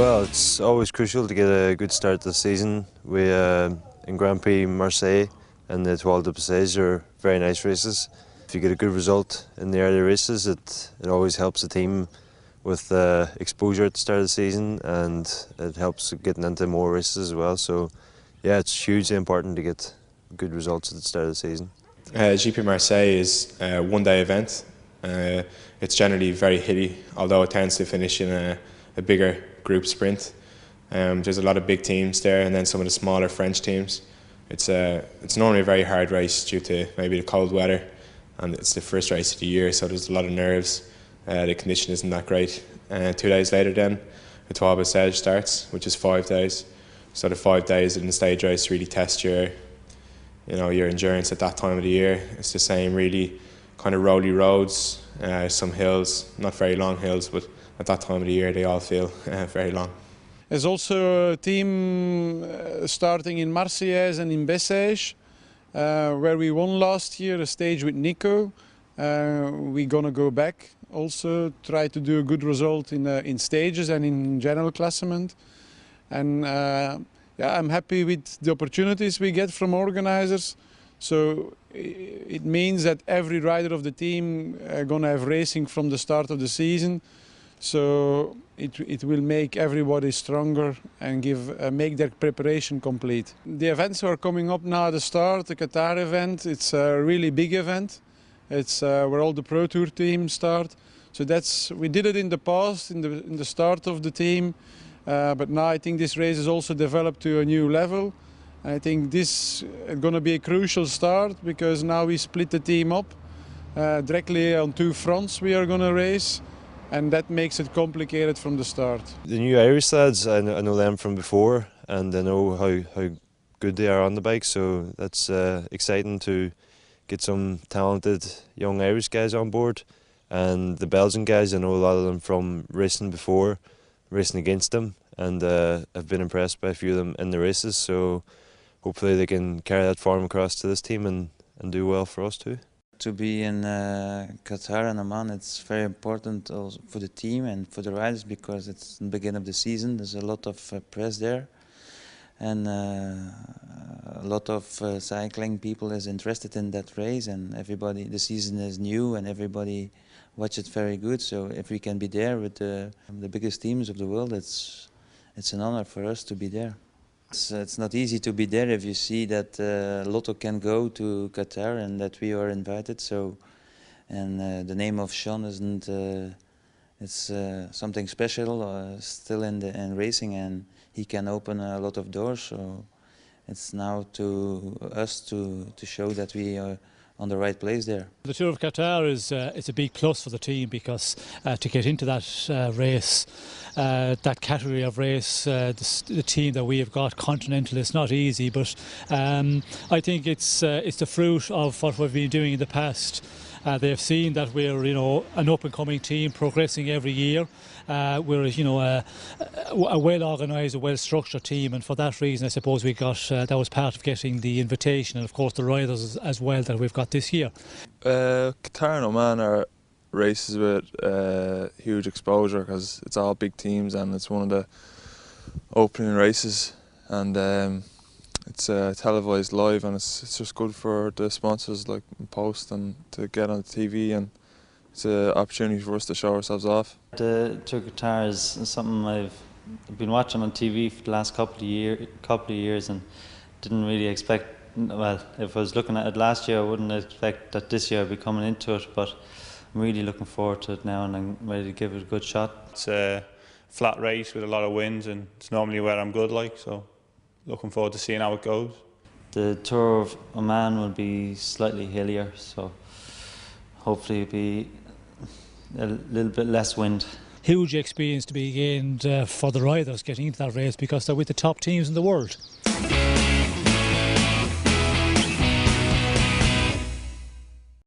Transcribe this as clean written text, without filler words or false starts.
Well, it's always crucial to get a good start to the season. We in Grand Prix Marseille and the Étoile de Passage are very nice races. If you get a good result in the early races, it always helps the team with exposure at the start of the season, and it helps getting into more races as well. So yeah, it's hugely important to get good results at the start of the season. GP Marseille is a one-day event. It's generally very hilly, although it tends to finish in a bigger group sprint. There's a lot of big teams there, and then some of the smaller French teams. It's normally a very hard race due to maybe the cold weather, and it's the first race of the year, so there's a lot of nerves. The condition isn't that great. 2 days later then, the Étoile de Passage starts, which is 5 days. So the 5 days in the stage race really test your endurance at that time of the year. It's the same really kind of rolly roads, some hills, not very long hills, but at that time of the year they all feel very long. There's also a team starting in Marseillaise and in Bessèges, where we won last year a stage with Nico. We're gonna go back also, try to do a good result in stages and in general classement. And yeah, I'm happy with the opportunities we get from organizers. So it means that every rider of the team gonna have racing from the start of the season. So it will make everybody stronger and make their preparation complete. The events are coming up now at the start. The Qatar event, it's a really big event. It's where all the Pro Tour teams start. So we did it in the past, in the start of the team. But now I think this race has also developed to a new level. I think this is going to be a crucial start, because now we split the team up. Directly on 2 fronts we are going to race, and that makes it complicated from the start. The new Irish lads, I know them from before, and I know how good they are on the bike, so that's exciting to get some talented young Irish guys on board. And the Belgian guys, I know a lot of them from racing before, racing against them, and I've been impressed by a few of them in the races, so hopefully they can carry that form across to this team and do well for us too. To be in Qatar and Oman, it's very important also for the team and for the riders, because it's the beginning of the season. There's a lot of press there, and a lot of cycling people is interested in that race, and everybody, the season is new and everybody watch it very good. So if we can be there with the biggest teams of the world, it's an honor for us to be there. It's not easy to be there if you see that Lotto can go to Qatar and that we are invited. So, and the name of Sean isn't. It's something special still in racing, and he can open a lot of doors. So it's now to us to show that we are on the right place there. The Tour of Qatar is it's a big plus for the team, because to get into that race, that category of race, the team that we have got, Continental, is not easy, but I think it's the fruit of what we've been doing in the past. They've seen that we're, an up-and-coming team, progressing every year. We're, a well-organised, a well-structured team, and for that reason, I suppose we got that was part of getting the invitation, and of course the riders as well that we've got this year. Qatar and Oman are races with huge exposure, because it's all big teams and it's one of the opening races, and it's televised live, and it's just good for the sponsors like Post and to get on the TV, and it's an opportunity for us to show ourselves off. The Tour of Qatar is something I've been watching on TV for the last couple of years, and didn't really expect. Well, if I was looking at it last year, I wouldn't expect that this year I'd be coming into it, but I'm really looking forward to it now, and I'm ready to give it a good shot. It's a flat race with a lot of winds, and it's normally where I'm good, so looking forward to seeing how it goes. The Tour of Oman will be slightly hillier, so hopefully it'll be a little bit less wind. Huge experience to be gained for the riders getting into that race, because they're with the top teams in the world.